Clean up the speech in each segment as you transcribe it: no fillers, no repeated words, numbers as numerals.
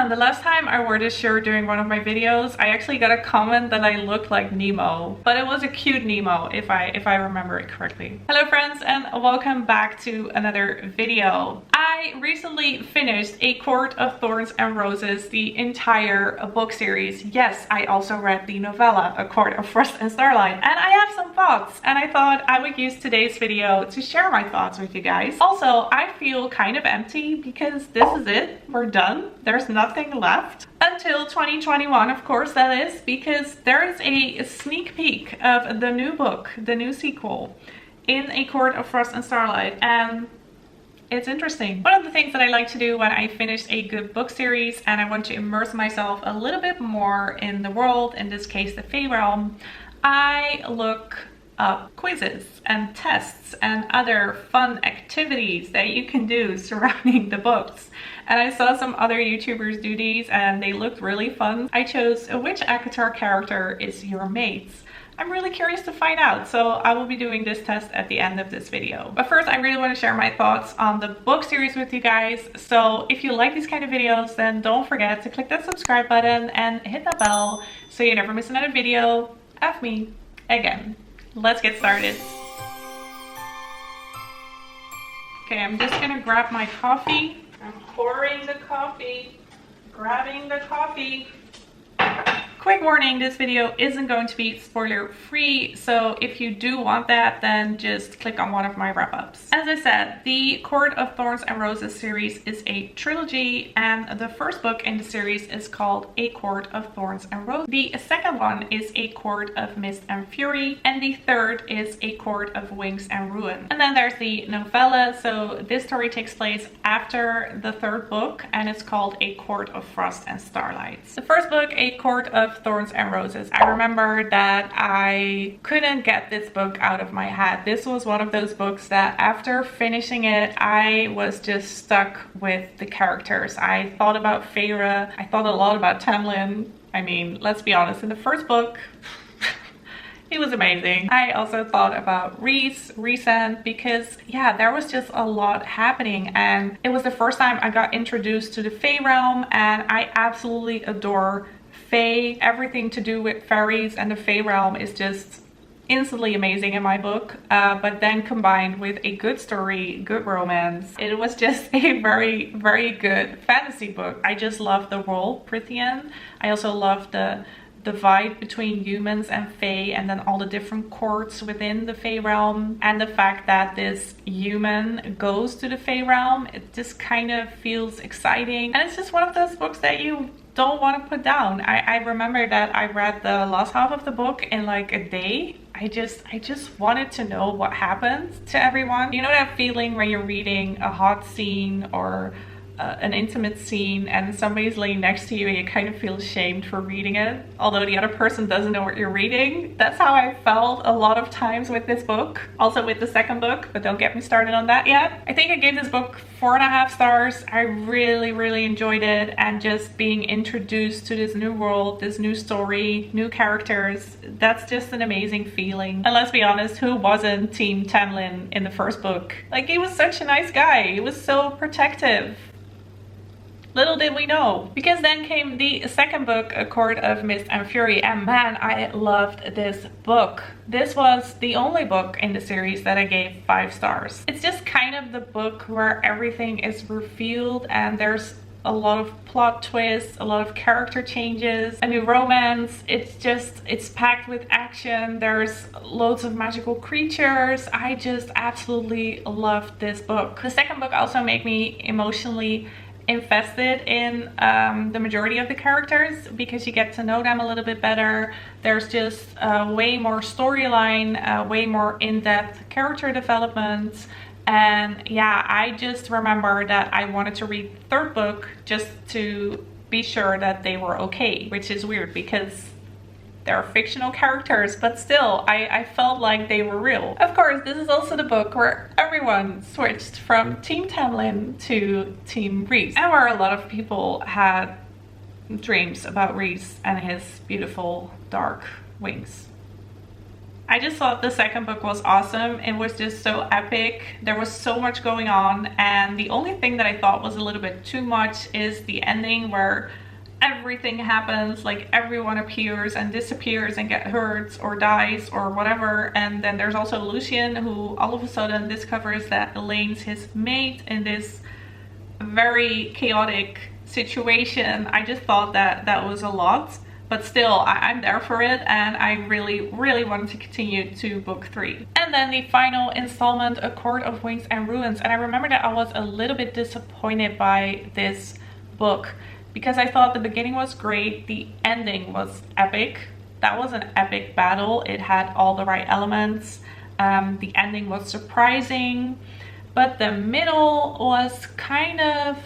The last time I wore this shirt during one of my videos, I actually got a comment that I looked like Nemo, but it was a cute Nemo if I remember it correctly. Hello friends, and welcome back to another video. I recently finished A Court of Thorns and Roses, the entire book series. Yes, I also read the novella A Court of Frost and Starlight, and I have some thoughts, and I thought I would use today's video to share my thoughts with you guys. Also, I feel kind of empty because this is it. We're done. There's nothing left until 2021, of course, that is, because there is a sneak peek of the new book, the new sequel, in A Court of Frost and Starlight, and it's interesting. One of the things that I like to do when I finish a good book series and I want to immerse myself a little bit more in the world, in this case the Fae realm, I look up quizzes and tests and other fun activities that you can do surrounding the books. And I saw some other YouTubers do these and they looked really fun. I chose which ACOTAR character is your mate's. I'm really curious to find out, so I will be doing this test at the end of this video. But first, I really want to share my thoughts on the book series with you guys. So if you like these kind of videos, then don't forget to click that subscribe button and hit that bell so you never miss another video of me again. Let's get started. Okay, I'm just gonna grab my coffee. I'm pouring the coffee, grabbing the coffee. Quick warning, this video isn't going to be spoiler free, so if you do want that, then just click on one of my wrap-ups. As I said, the Court of Thorns and Roses series is a trilogy, and the first book in the series is called A Court of Thorns and Roses. The second one is A Court of Mist and Fury, and the third is A Court of Wings and Ruin. And then there's the novella, so this story takes place after the third book, and it's called A Court of Frost and Starlight. The first book, A Court of Thorns and Roses. I remember that I couldn't get this book out of my head. This was one of those books that after finishing it, I was just stuck with the characters. I thought about Feyre. I thought a lot about Tamlin. I mean, let's be honest, in the first book, he was amazing. I also thought about Rhysand, because yeah, there was just a lot happening, and it was the first time I got introduced to the Fae realm, and I absolutely adore Fae. Everything to do with fairies and the Fae realm is just instantly amazing in my book, but then combined with a good story, good romance, it was just a very, very good fantasy book. I just love the world, Prithian. I also love the divide between humans and Fae, and then all the different courts within the Fae realm, and the fact that this human goes to the Fae realm. It just kind of feels exciting, and it's just one of those books that you don't want to put down. I remember that I read the last half of the book in like a day. I just wanted to know what happened to everyone. You know that feeling when you're reading a hot scene or an intimate scene and somebody's laying next to you and you kind of feel ashamed for reading it, although the other person doesn't know what you're reading? That's how I felt a lot of times with this book. Also with the second book, but don't get me started on that yet. I think I gave this book 4.5 stars. I really, really enjoyed it, and just being introduced to this new world, this new story, new characters, that's just an amazing feeling. And let's be honest, who wasn't Team Tamlin in the first book? Like, he was such a nice guy. He was so protective. Little did we know. Because then came the second book, A Court of Mist and Fury, and man, I loved this book. This was the only book in the series that I gave 5 stars. It's just kind of the book where everything is revealed, and there's a lot of plot twists, a lot of character changes, a new romance. It's packed with action. There's loads of magical creatures. I just absolutely loved this book. The second book also made me emotionally invested in the majority of the characters, because you get to know them a little bit better. There's just way more storyline, way more in-depth character development, and yeah, I just remember that I wanted to read the third book just to be sure that they were okay, which is weird because they're fictional characters, but still, I felt like they were real. Of course, this is also the book where everyone switched from Team Tamlin to Team Rhys, and where a lot of people had dreams about Rhys and his beautiful dark wings. I just thought the second book was awesome. It was just so epic. There was so much going on, and the only thing that I thought was a little bit too much is the ending where everything happens, like everyone appears and disappears and get hurt or dies or whatever. And then there's also Lucien, who all of a sudden discovers that Elaine's his mate in this very chaotic situation. I just thought that that was a lot. But still, I'm there for it, and I really wanted to continue to book 3. And then the final installment, A Court of Wings and Ruins. And I remember that I was a little bit disappointed by this book because I thought the beginning was great, the ending was epic. That was an epic battle. It had all the right elements. The ending was surprising, but the middle was kind of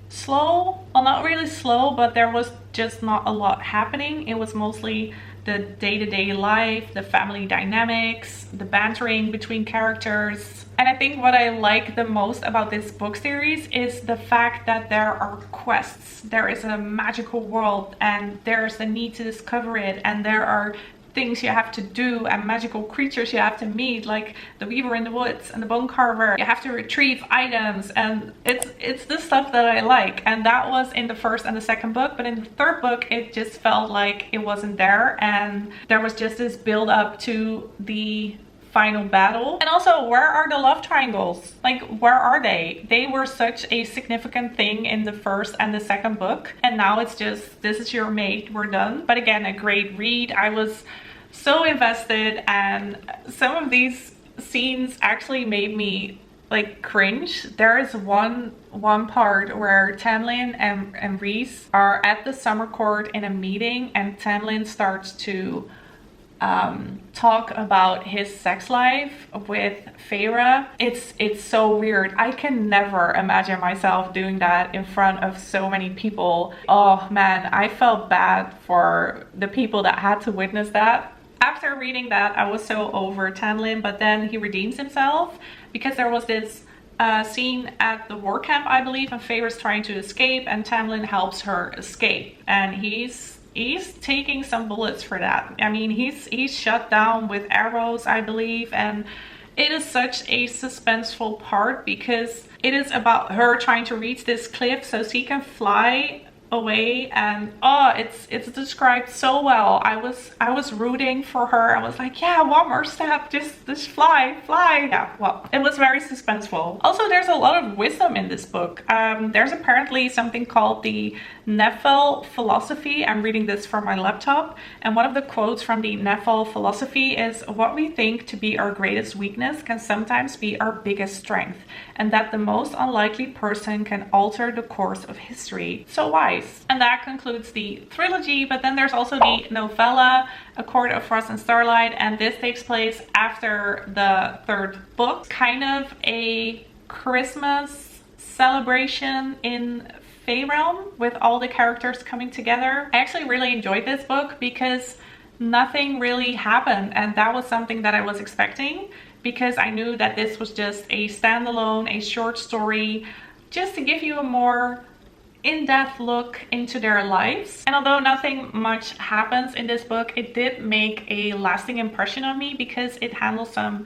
slow. Well, not really slow, but there was just not a lot happening. It was mostly the day-to-day life, the family dynamics, the bantering between characters. And I think what I like the most about this book series is the fact that there are quests. There is a magical world, and there's a need to discover it, and there are things you have to do and magical creatures you have to meet, like the weaver in the woods and the bone carver. You have to retrieve items, and it's the stuff that I like. And that was in the first and the second book, but in the third book it just felt like it wasn't there, and there was just this build up to the final battle. And also, where are the love triangles? Like, where are they? They were such a significant thing in the first and the second book, and now it's just, this is your mate, we're done. But again, a great read. I was so invested, and some of these scenes actually made me like cringe. There is one part where Tamlin and Rhys are at the summer court in a meeting, and Tamlin starts to talk about his sex life with Feyre. It's so weird. I can never imagine myself doing that in front of so many people. Oh man, I felt bad for the people that had to witness that. After reading that, I was so over Tamlin, but then he redeems himself because there was this scene at the war camp, I believe, and Feyre's trying to escape, and Tamlin helps her escape, and he's taking some bullets for that. I mean, he's shot down with arrows, I believe, and it is such a suspenseful part because it is about her trying to reach this cliff so she can fly away, and oh, it's described so well. I was rooting for her. I was like, yeah, one more step, just fly. Yeah, well, it was very suspenseful. Also, there's a lot of wisdom in this book. There's apparently something called the NOVELLA philosophy. I'm reading this from my laptop, and one of the quotes from the NOVELLA philosophy is, what we think to be our greatest weakness can sometimes be our biggest strength, and that the most unlikely person can alter the course of history. So wise. And that concludes the trilogy, but then there's also the novella, A Court of Frost and Starlight, and this takes place after the third book. Kind of a Christmas celebration in Fae Realm with all the characters coming together. I actually really enjoyed this book because nothing really happened, and that was something that I was expecting, because I knew that this was just a standalone, a short story, just to give you a more in-depth look into their lives. And although nothing much happens in this book, it did make a lasting impression on me because it handles some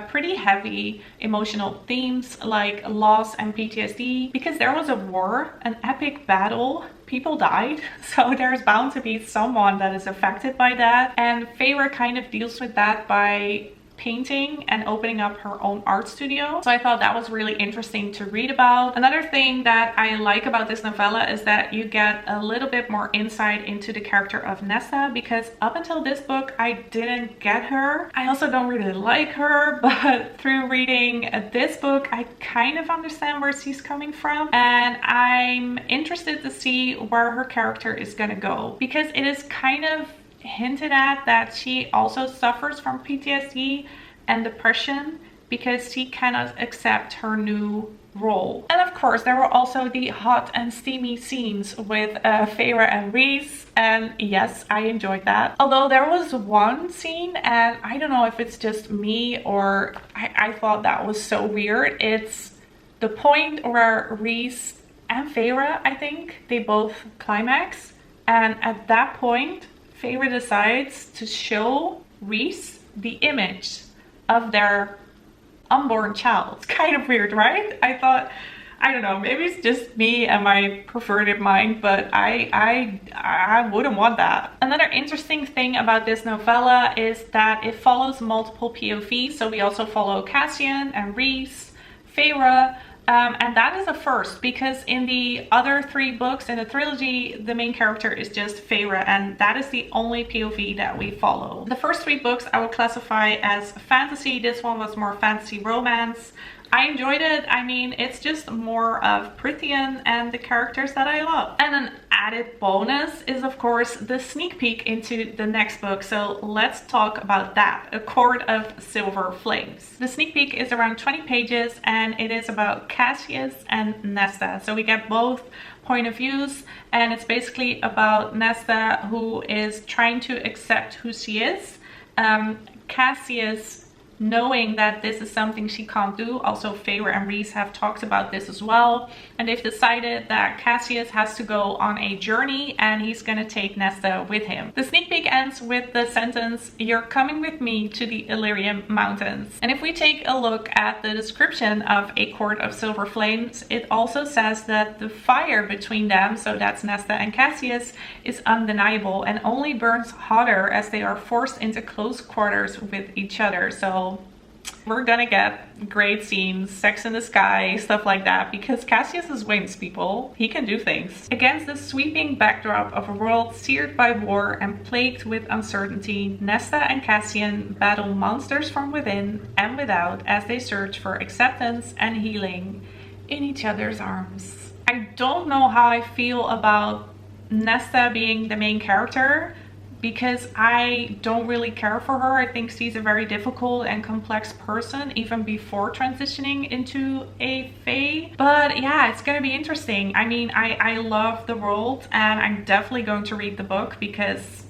pretty heavy emotional themes like loss and PTSD, because there was a war, an epic battle, people died, so there's bound to be someone that is affected by that. And Feyre kind of deals with that by painting and opening up her own art studio. So I thought that was really interesting to read about. Another thing that I like about this novella is that you get a little bit more insight into the character of Nessa, because up until this book I didn't get her. I also don't really like her, but through reading this book I kind of understand where she's coming from, and I'm interested to see where her character is gonna go, because it is kind of hinted at that she also suffers from PTSD and depression because she cannot accept her new role. And of course there were also the hot and steamy scenes with Feyre and Rhys, and yes, I enjoyed that. Although there was one scene, and I don't know if it's just me or I thought that was so weird. It's the point where Rhys and Feyre, I think, they both climax, and at that point Feyre decides to show Rhys the image of their unborn child. It's kind of weird, right? I thought, I don't know, maybe it's just me and my perverted mind, but I wouldn't want that. Another interesting thing about this novella is that it follows multiple POVs. So we also follow Cassian and Rhys, Feyre, and that is a first, because in the other 3 books in the trilogy, the main character is just Feyre, and that is the only POV that we follow. The first 3 books I would classify as fantasy. This one was more fantasy romance. I enjoyed it. I mean, it's just more of Prythian and the characters that I love. And an added bonus is, of course, the sneak peek into the next book. So let's talk about that. A Court of Silver Flames. The sneak peek is around 20 pages and it is about Cassius and Nesta. So we get both point of views, and it's basically about Nesta, who is trying to accept who she is. Cassius knowing that this is something she can't do. Also, Feyre and Rhys have talked about this as well, and they've decided that Cassius has to go on a journey and he's gonna take Nesta with him. The sneak peek ends with the sentence, "You're coming with me to the Illyrian Mountains." And if we take a look at the description of A Court of Silver Flames, it also says that the fire between them, so that's Nesta and Cassius, is undeniable and only burns hotter as they are forced into close quarters with each other. So we're gonna get great scenes, sex in the sky, stuff like that, because Cassius is wings, people. He can do things. Against the sweeping backdrop of a world seared by war and plagued with uncertainty, Nesta and Cassian battle monsters from within and without as they search for acceptance and healing in each other's arms. I don't know how I feel about Nesta being the main character, because I don't really care for her. I think she's a very difficult and complex person even before transitioning into a fae. But yeah, it's gonna be interesting. I mean, I love the world and I'm definitely going to read the book because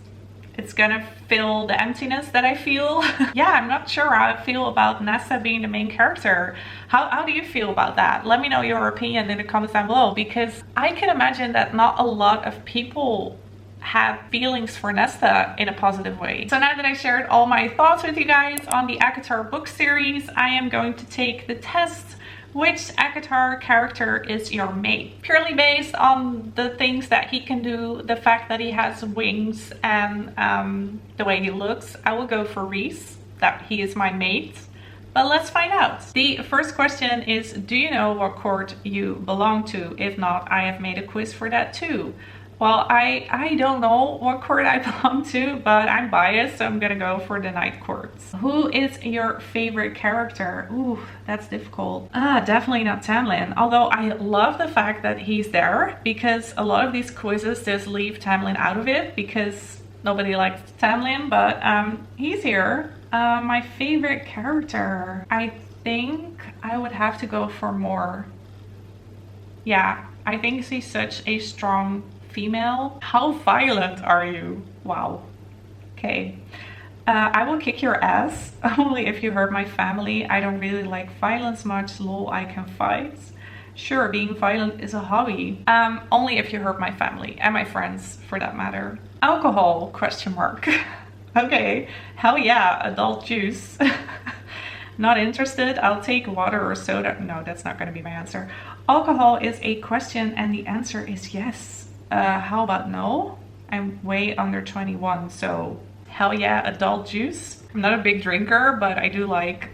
it's gonna fill the emptiness that I feel. Yeah, I'm not sure how I feel about Nesta being the main character. How do you feel about that? Let me know your opinion in the comments down below, because I can imagine that not a lot of people have feelings for Nesta in a positive way. So now that I shared all my thoughts with you guys on the ACOTAR book series, I am going to take the test. Which ACOTAR character is your mate? Purely based on the things that he can do, the fact that he has wings, and the way he looks, I will go for Rhys, that he is my mate. But let's find out. The first question is, do you know what court you belong to? If not, I have made a quiz for that too. Well, I don't know what court I belong to, but I'm biased, so I'm gonna go for the Night Courts. Who is your favorite character? Ooh, that's difficult. Definitely not Tamlin. Although I love the fact that he's there, because a lot of these quizzes just leave Tamlin out of it because nobody likes Tamlin, but he's here. My favorite character, I think I would have to go for Mor. Yeah, I think she's such a strong female. How violent are you? Wow. Okay. I will kick your ass only if you hurt my family. I don't really like violence much. Lol, I can fight. Sure, being violent is a hobby. Only if you hurt my family and my friends, for that matter. Alcohol? Question mark. Okay. Hell yeah, adult juice. Not interested. I'll take water or soda. No, that's not going to be my answer. Alcohol is a question and the answer is yes. How about no? I'm way under 21, so hell yeah, adult juice. I'm not a big drinker, but I do like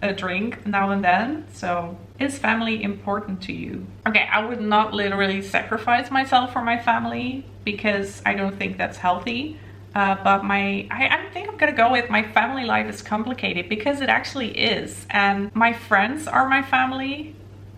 a drink now and then. So is family important to you? Okay, I would not literally sacrifice myself for my family because I don't think that's healthy. But I think I'm gonna go with my family life is complicated, because it actually is. And my friends are my family,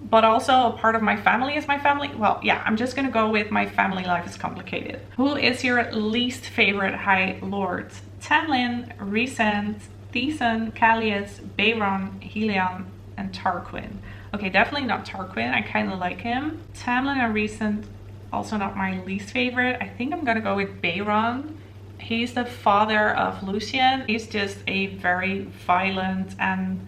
but also a part of my family is my family. Well, yeah, I'm just gonna go with my family life is complicated. Who is your least favorite High Lord? Tamlin, Rhysand, Thesan, Callias, Bayron, Helion, and Tarquin. Okay, definitely not Tarquin. I kind of like him. Tamlin and Rhysand, also not my least favorite. I think I'm gonna go with Bayron. He's the father of Lucian. He's just a very violent and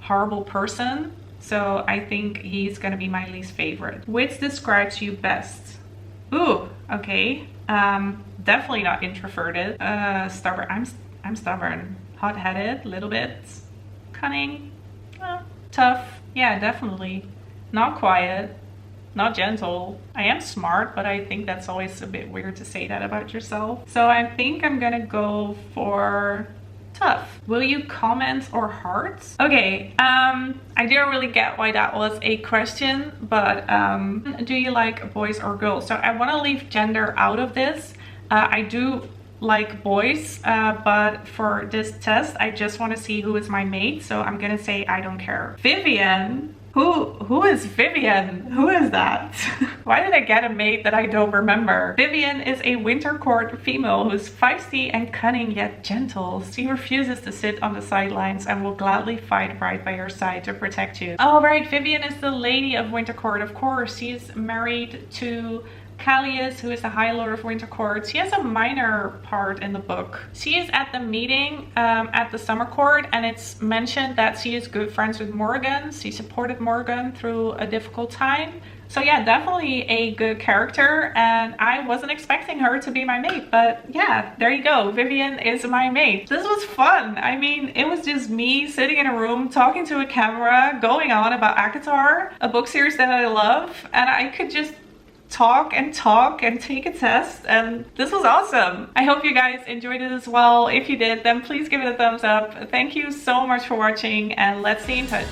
horrible person. So I think he's gonna be my least favorite. Which describes you best? Ooh, okay. Definitely not introverted. Stubborn. I'm stubborn. hot-headed, a little bit. Cunning, tough, yeah, definitely. Not quiet, not gentle. I am smart, but I think that's always a bit weird to say that about yourself. So I think I'm gonna go for tough. Will you comment or hearts? Okay, I didn't really get why that was a question, but do you like boys or girls? So I want to leave gender out of this. I do like boys, but for this test I just want to see who is my mate, so I'm gonna say I don't care. Vivian? Who is Vivian? Who is that? Why did I get a mate that I don't remember? Vivian is a winter court female who's feisty and cunning yet gentle. She refuses to sit on the sidelines and will gladly fight right by your side to protect you. Oh right, Vivian is the lady of winter court, of course. She's married to Callius, who is the High Lord of Winter Court. She has a minor part in the book. She is at the meeting at the Summer Court, and it's mentioned that she is good friends with Morgan. She supported Morgan through a difficult time. So yeah, definitely a good character, and I wasn't expecting her to be my mate, but yeah, there you go. Vivian is my mate. This was fun. I mean, it was just me sitting in a room talking to a camera, going on about ACOTAR, a book series that I love, and I could just talk and take a test, and this was awesome. I hope you guys enjoyed it as well. If you did, then please give it a thumbs up. Thank you so much for watching, and let's stay in touch.